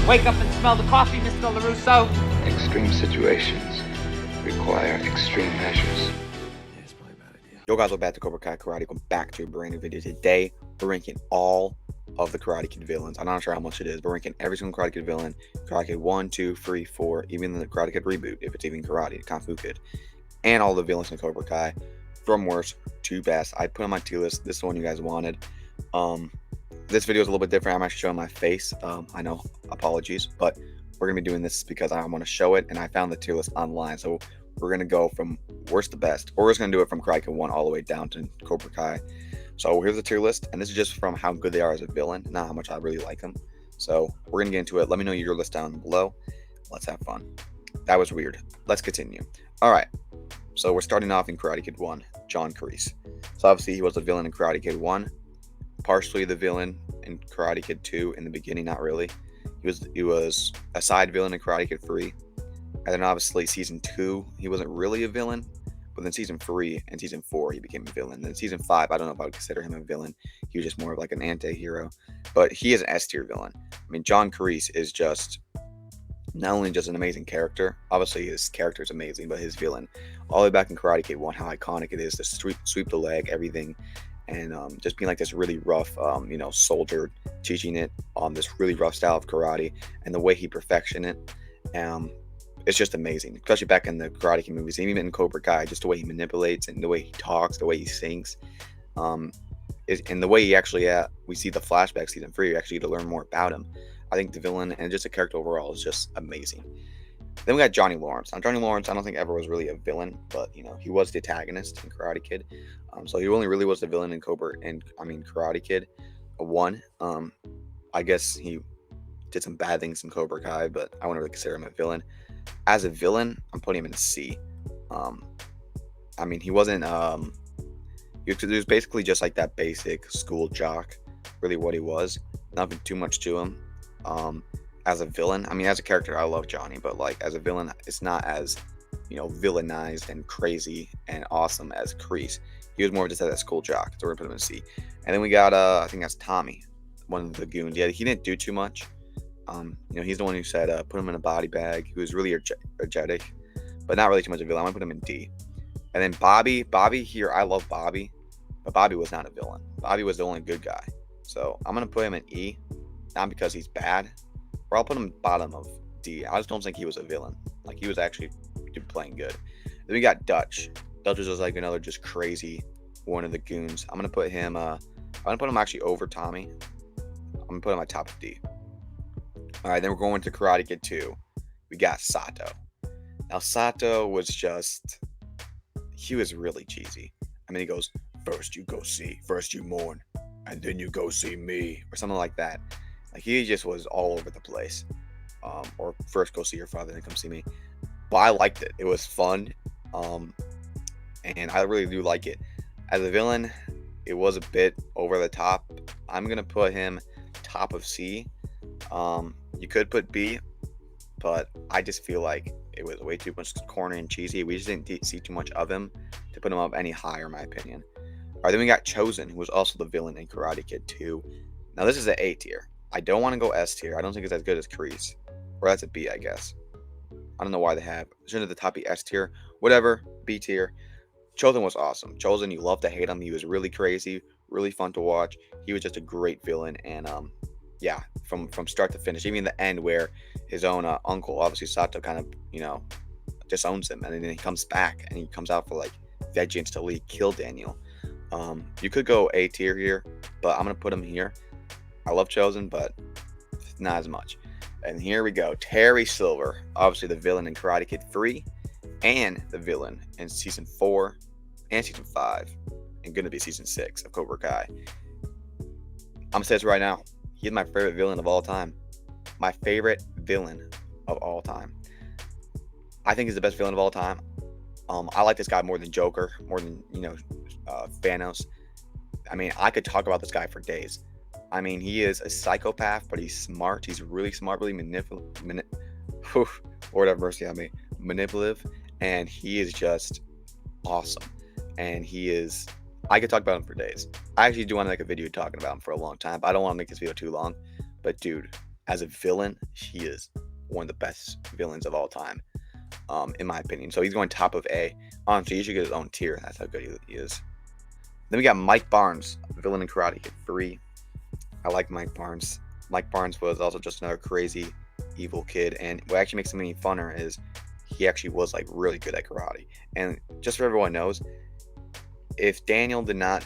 Wake up and smell the coffee, Mr. LaRusso. Extreme situations require extreme measures. Yo guys, welcome back to Cobra Karate. Welcome back to a brand new video. Today, we're ranking all of the Karate Kid villains. I'm not sure how much it is, but we're ranking every single Karate Kid villain. Karate Kid 1, 2, 3, 4, even the Karate Kid reboot, if it's even Karate, Kung Fu Kid. And all the villains in Cobra Kai, from worst to best. I put on my tier list. This is the one you guys wanted. This video is a little bit different. I'm actually showing my face. I know, apologies, but we're going to be doing this because I want to show it, and I found the tier list online. So we're going to go from worst to best, or we're just going to do it from Karate Kid 1 all the way down to Cobra Kai. So here's the tier list, and this is just from how good they are as a villain, not how much I really like them. So we're going to get into it. Let me know your list down below. Let's have fun. That was weird. Let's continue. All right. So we're starting off in Karate Kid 1, John Kreese. So obviously he was a villain in Karate Kid 1, partially the villain in Karate Kid 2 in the beginning, not really. He was a side villain in Karate Kid 3. And then obviously season 2, he wasn't really a villain. But then season 3 and season 4, he became a villain. Then season 5, I don't know if I would consider him a villain. He was just more of like an anti-hero. But he is an S-tier villain. I mean, John Kreese is just not only just an amazing character. Obviously, his character is amazing, but his villain, all the way back in Karate Kid 1, how iconic it is to sweep the leg, everything. And just being like this really rough, soldier, teaching it on this really rough style of karate, and the way he perfected it. It's just amazing, especially back in the Karate Kid movies, even in Cobra Kai, just the way he manipulates and the way he talks, the way he sings, and the way he actually, we see the flashback season 3, you actually get to learn more about him. I think the villain and just the character overall is just amazing. Then we got Johnny Lawrence. Now, Johnny Lawrence, I don't think ever was really a villain, but he was the antagonist in Karate Kid. So he only really was the villain in Karate Kid 1. I guess he did some bad things in Cobra Kai, but I wouldn't really consider him a villain. As a villain, I'm putting him in C. He wasn't. He was basically just like that basic school jock. Really, what he was. Nothing too much to him. As a villain, as a character, I love Johnny, but like as a villain, it's not as villainized and crazy and awesome as Kreese. He was more just that school jock, so we're gonna put him in C. And then we got I think that's Tommy, one of the goons. Yeah, he didn't do too much. He's the one who said put him in a body bag. He was really energetic, but not really too much of a villain. I'm gonna put him in D. And then Bobby here, I love Bobby, but Bobby was not a villain. Bobby was the only good guy, so I'm gonna put him in E, not because he's bad, or I'll put him bottom of D. I just don't think he was a villain. Like, he was actually playing good. Then we got Dutch. Dutch was just like another just crazy one of the goons. I'm gonna put him actually over Tommy. I'm gonna put him at top of D. All right, then we're going to Karate Kid 2. We got Sato. Now, Sato was he was really cheesy. He goes, first you mourn, and then you go see me, or something like that. Like, he just was all over the place. Or first go see your father, then come see me. But I liked it. It was fun. And I really do like it. As a villain, it was a bit over the top. I'm going to put him top of C. You could put B, but I just feel like it was way too much corny and cheesy. We just didn't see too much of him to put him up any higher, in my opinion. All right, then we got Chosen, who was also the villain in Karate Kid 2. Now, this is an A tier. I don't want to go S tier. I don't think it's as good as Kreese. Or that's a B, I guess. I don't know why they have. Shouldn't the top be S tier? Whatever. B tier. Chosen was awesome. Chosen, you love to hate him. He was really crazy, really fun to watch. He was just a great villain, and from start to finish, even the end where his own uncle, obviously Sato, kind of disowns him, and then he comes back and he comes out for like vengeance to kill Daniel. You could go A tier here, but I'm gonna put him here. I love Chosen, but not as much. And here we go, Terry Silver, obviously the villain in Karate Kid 3, and the villain in season 4 and season 5, and gonna be season 6 of Cobra Kai. I'm gonna say this right now. He's my favorite villain of all time. My favorite villain of all time. I think he's the best villain of all time. I like this guy more than Joker, more than Thanos. I could talk about this guy for days. He is a psychopath, but he's smart. He's really smart, really manipulative, and he is just awesome. And I could talk about him for days. I actually do want to make a video talking about him for a long time, but I don't want to make this video too long. But dude, as a villain, he is one of the best villains of all time, in my opinion. So he's going top of A. Honestly, he should get his own tier. That's how good he is. Then we got Mike Barnes, villain in Karate Kid 3. I like Mike Barnes. Mike Barnes was also just another crazy, evil kid. And what actually makes him any funner is he actually was like really good at karate. And just so everyone knows, if Daniel did not,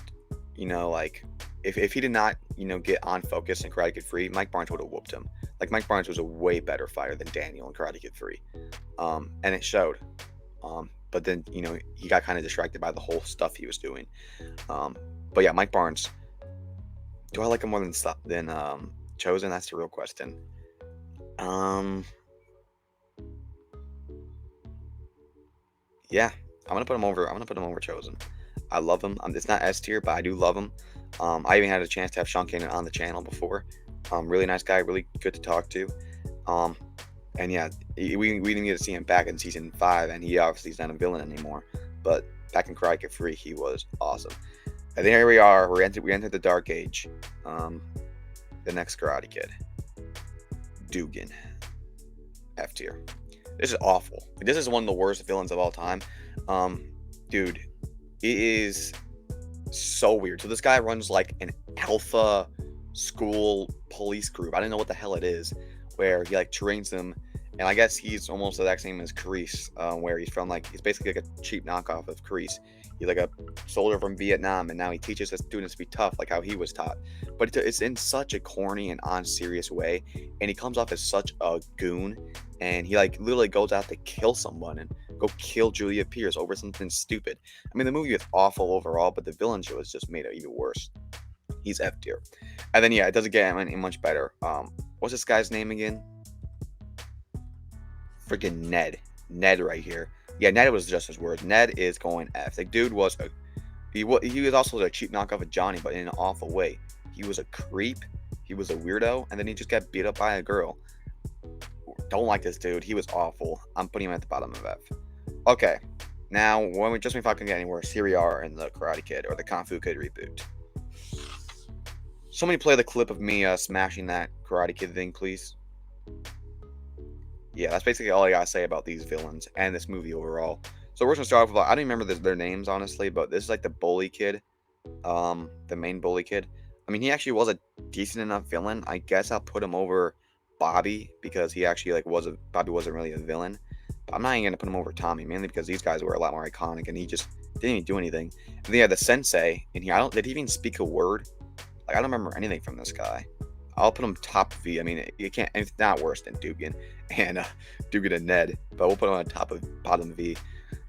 if he did not, get on focus in Karate Kid 3, Mike Barnes would have whooped him. Like, Mike Barnes was a way better fighter than Daniel in Karate Kid 3. And it showed. But then, he got kind of distracted by the whole stuff he was doing. But yeah, Mike Barnes. Do I like him more than Chosen? That's the real question. Yeah, I'm gonna put him over Chosen. I love him. It's not S tier, but I do love him. I even had a chance to have Sean Kanan on the channel before. Really nice guy, really good to talk to. And yeah, we didn't get to see him back in season 5, and he obviously is not a villain anymore. But back in Karate Kid 3, he was awesome. And then here we are. We entered the Dark Age. The next Karate Kid, Dugan, F tier. This is awful. This is one of the worst villains of all time. Dude, it is so weird. So this guy runs like an alpha school police group. I don't know what the hell it is, where he like trains them. And I guess he's almost the exact same as Kreese, where he's from he's basically like a cheap knockoff of Kreese. He's like a soldier from Vietnam, and now he teaches his students to be tough, like how he was taught. But it's in such a corny and unserious way, and he comes off as such a goon, and he like literally goes out to kill someone and go kill Julia Pierce over something stupid. I mean, the movie is awful overall, but the villain show has just made it even worse. He's F tier. And then yeah, it doesn't get any much better. What's this guy's name again? Freaking Ned right here. Yeah, Ned was just his word. Ned is going F. Like, dude was he was also a cheap knockoff of Johnny, but in an awful way. He was a creep. He was a weirdo, and then he just got beat up by a girl. Don't like this dude. He was awful. I'm putting him at the bottom of F. Okay, now when we if I can get any worse, here we are in the Karate Kid or the Kung Fu Kid reboot. Somebody play the clip of me smashing that Karate Kid thing, please. Yeah, that's basically all I gotta say about these villains and this movie overall. So we're gonna start off with, I don't remember their names honestly, but this is like the bully kid, the main bully kid. I mean, he actually was a decent enough villain. I guess I'll put him over Bobby because he actually Bobby wasn't really a villain. But I'm not even gonna put him over Tommy, mainly because these guys were a lot more iconic, and he just didn't even do anything. And then yeah, the sensei, and did he even speak a word? Like, I don't remember anything from this guy. I'll put him top V. I mean, it's not worse than Dugan and Dugan and Ned, but we'll put him on top of bottom V.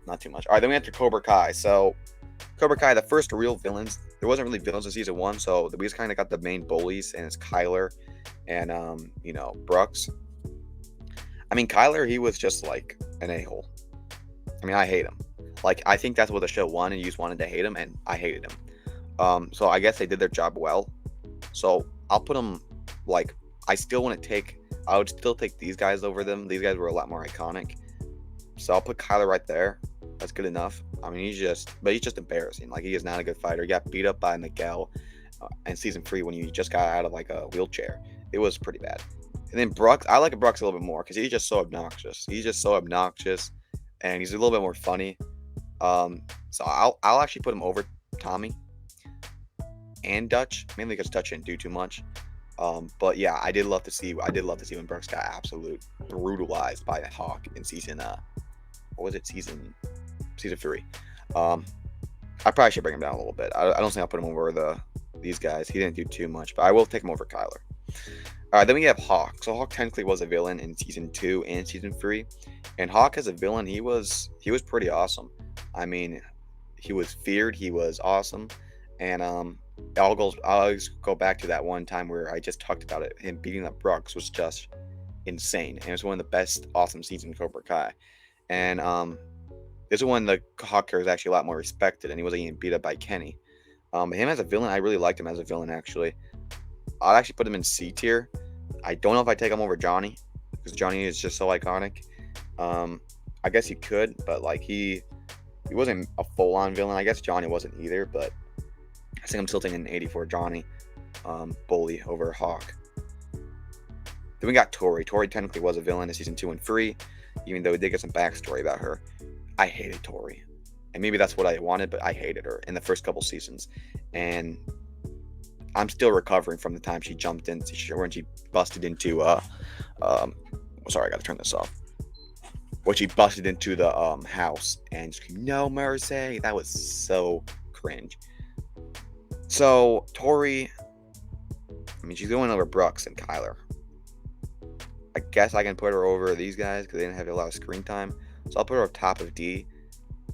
Not too much. All right, then we enter Cobra Kai. So Cobra Kai, the first real villains. There wasn't really villains in season 1, so we just kind of got the main bullies, and it's Kyler and Brooks. I mean, Kyler, he was just like an a-hole. I mean, I hate him. Like, I think that's what the show wanted. You just wanted to hate him, and I hated him. So I guess they did their job well. So I'll put him I would still take these guys over them. These guys were a lot more iconic. So I'll put Kyler right there. That's good enough. I mean, he's just embarrassing. Like, he is not a good fighter. He got beat up by Miguel in season 3 when you just got out of a wheelchair. It was pretty bad. And then Brooks, I like Brooks a little bit more because he's just so obnoxious. And he's a little bit more funny. So I'll actually put him over Tommy and Dutch, mainly because Dutch didn't do too much. But yeah, I did love to see when Brooks got absolute brutalized by Hawk in season season 3. I probably should bring him down a little bit. I don't think I'll put him over these guys. He didn't do too much, but I will take him over Kyler. All right, then we have Hawk. So Hawk technically was a villain in season 2 and season 3, and Hawk as a villain, he was pretty awesome. I mean, he was feared. He was awesome, and it always go back to that one time where I just talked about it. Him beating up Brooks was just insane, and it was one of the best awesome scenes in Cobra Kai. And this is when the Hawk character is actually a lot more respected, and he wasn't even beat up by Kenny. Him as a villain, I really liked him as a villain, actually. I'd actually put him in C tier. I don't know if I take him over Johnny, because Johnny is just so iconic. I guess he could, but he wasn't a full-on villain. I guess Johnny wasn't either, but I think I'm still taking an 80 for Johnny, bully over Hawk. Then we got Tori. Tori technically was a villain in season 2 and 3, even though we did get some backstory about her. I hated Tori. And maybe that's what I wanted, but I hated her in the first couple seasons. And I'm still recovering from the time she jumped in, when she busted into, sorry, I gotta turn this off. When she busted into the house and screamed, "No mercy!" That was so cringe. So, Tori, I mean, she's going over Brooks and Kyler. I guess I can put her over these guys because they didn't have a lot of screen time. So I'll put her up top of D.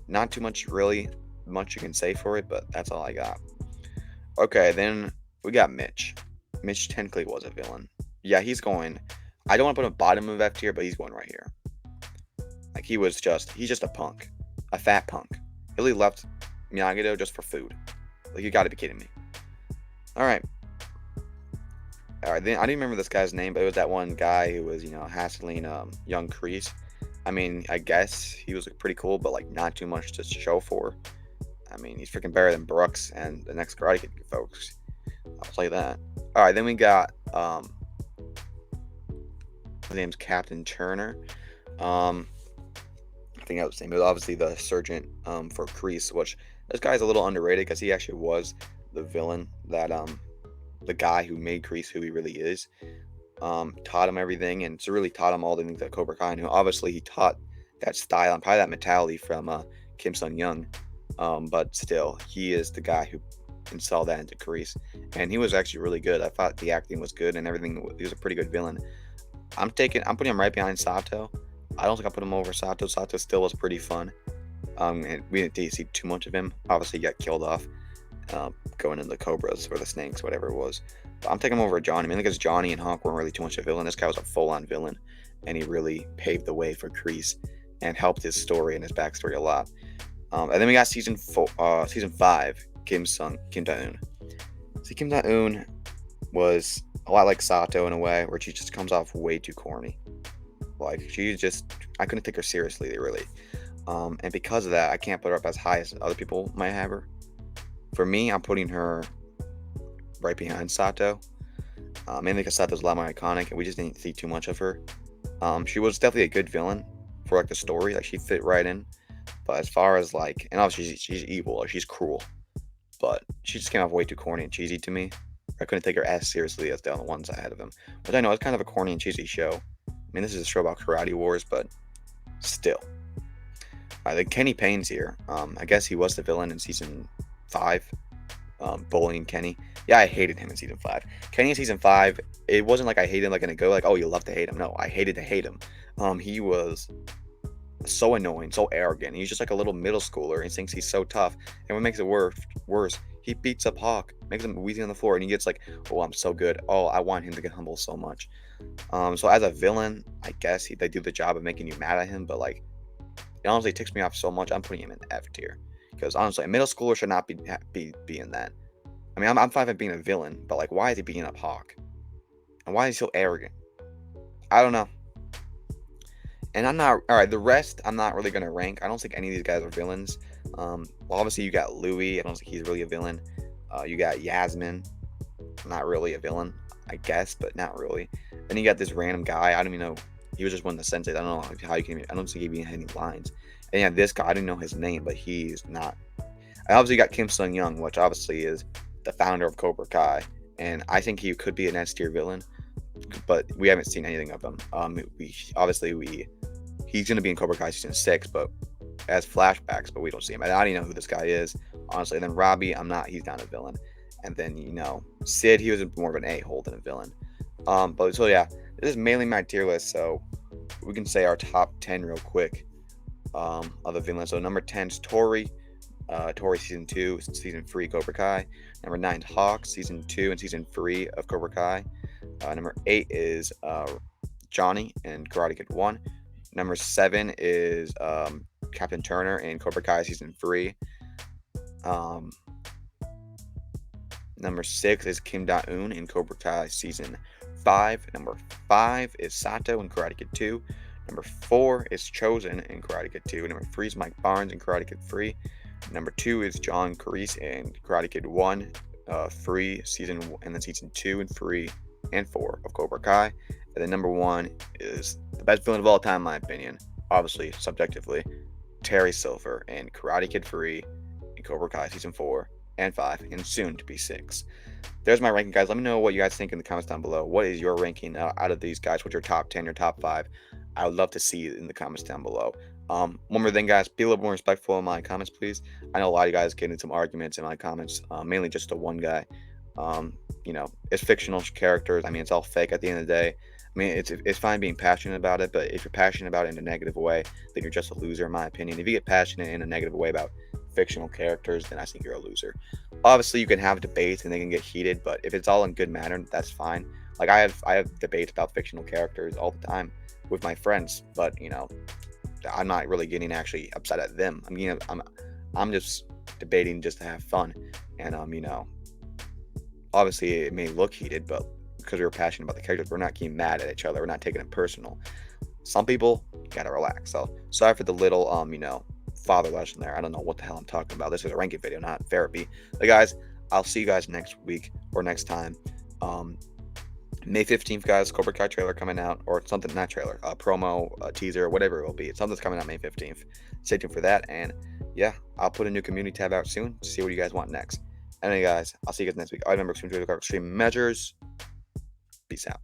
Not too much, really, much you can say for it, but that's all I got. Okay, then we got Mitch. Mitch technically was a villain. Yeah, he's going. I don't want to put him bottom of F tier, but he's going right here. Like, he's just a punk. A fat punk. He really left Miyagi-Do just for food. Like, you gotta be kidding me. Alright, then I didn't remember this guy's name, but it was that one guy who was, hassling young Kreese. I mean, I guess he was pretty cool, but like not too much to show for. I mean, he's freaking better than Brooks and the next Karate Kid folks. I'll say that. Alright, then we got his name's Captain Turner. I think that was his name. It was obviously the sergeant for Kreese, which this guy's a little underrated because he actually was the villain that the guy who made Kreese who he really is, taught him everything, and so really taught him all the things that Cobra Kai knew. Obviously, he taught that style and probably that mentality from Kim Sun Young, but still, he is the guy who installed that into Kreese, and he was actually really good. I thought the acting was good and everything. He was a pretty good villain. I'm putting him right behind Sato. I don't think I'll put him over Sato. Sato still was pretty fun. And we didn't see too much of him. Obviously, he got killed off. Going into the Cobras or the Snakes, whatever it was. But I'm taking him over Johnny. I mean, because Johnny and Hawk weren't really too much of a villain. This guy was a full-on villain, and he really paved the way for Kreese and helped his story and his backstory a lot. And then we got season 5, Kim Da-eun. See, Kim Da-eun was a lot like Sato in a way, where she just comes off way too corny. Like, I couldn't take her seriously, really. And because of that, I can't put her up as high as other people might have her. For me, I'm putting her right behind Sato, mainly because Sato's a lot more iconic, and we just didn't see too much of her. She was definitely a good villain for like the story, like she fit right in. But as far as like, and obviously she's evil, or she's cruel, but she just came off way too corny and cheesy to me. I couldn't take her as seriously as the other ones ahead of him. But I know it's kind of a corny and cheesy show. I mean, this is a show about karate wars, but still. Then Kenny Payne's here. I guess he was the villain in season 5. Bullying Kenny. Yeah, I hated him in season 5. Kenny in season 5, it wasn't like I hated him like in a go, like, oh, you love to hate him. No, I hated to hate him. He was so annoying, so arrogant. He's just like a little middle schooler. He thinks he's so tough. And what makes it worse, he beats up Hawk, makes him wheezy on the floor, and he gets like, oh, I'm so good. Oh, I want him to get humble so much. So as a villain, I guess they do the job of making you mad at him, but like, it honestly ticks me off so much. I'm putting him in F tier. Because honestly, a middle schooler should not be in that. I mean, I'm fine with being a villain, but like, why is he beating up Hawk? And why is he so arrogant? I don't know. And I'm not, alright, the rest, I'm not really going to rank. I don't think any of these guys are villains. Well, obviously, you got Louis. I don't think he's really a villain. You got Yasmin. Not really a villain, I guess, but not really. Then you got this random guy. I don't even know. He was just one of the senseis. I don't know how you can, I don't think he even had any lines. And yeah, this guy, I didn't know his name, but he's not. I obviously got Kim Sun Young, which obviously is the founder of Cobra Kai, and I think he could be an S tier villain, but we haven't seen anything of him. He's gonna be in Cobra Kai season 6, but as flashbacks, but we don't see him. I don't even know who this guy is, honestly. And then Robby, he's not a villain. And then Sid, he was more of an a-hole than a villain. But so yeah, this is mainly my tier list, so we can say our top 10 real quick. Of the villains. So number 10 is Tori. Tori season 2, season 3 Cobra Kai. Number 9 Hawk, season 2 and season 3 of Cobra Kai. Number 8 is Johnny in Karate Kid 1. Number 7 is Captain Turner in Cobra Kai season 3. Number 6 is Kim Da-eun in Cobra Kai season 5. Number 5 is Sato in Karate Kid 2. Number 4 is Chosen in Karate Kid 2. Number 3 is Mike Barnes in Karate Kid 3. Number 2 is John Kreese in Karate Kid 1, 3, season 2 and 3 and 4 of Cobra Kai. And then number 1 is the best villain of all time, in my opinion, obviously, subjectively, Terry Silver in Karate Kid 3, in Cobra Kai Season 4 and 5, and soon to be 6. There's my ranking, guys. Let me know what you guys think in the comments down below. What is your ranking out of these guys? What's your top 10, your top 5? I would love to see it in the comments down below. One more thing, guys, be a little more respectful in my comments, please. I know a lot of you guys get into some arguments in my comments, mainly just the one guy. It's fictional characters. I mean, it's all fake at the end of the day. I mean, it's fine being passionate about it, but if you're passionate about it in a negative way, then you're just a loser, in my opinion. If you get passionate in a negative way about fictional characters, then I think you're a loser. Obviously, you can have debates and they can get heated, but if it's all in good manner, that's fine. Like I have debates about fictional characters all the time with my friends, but I'm not really getting actually upset at them. I'm just debating just to have fun, and obviously it may look heated, but because we're passionate about the characters, we're not getting mad at each other. We're not taking it personal. Some people gotta relax. So sorry for the little father lesson there. I don't know what the hell I'm talking about. This is a ranking video, not therapy. But guys, I'll see you guys next week or next time. May 15th, guys, Cobra Kai trailer coming out, or something, not trailer, promo, teaser, whatever it will be. Something's coming out May 15th. Stay tuned for that. And yeah, I'll put a new community tab out soon to see what you guys want next. Anyway, guys, I'll see you guys next week. I remember extreme measures. Peace out.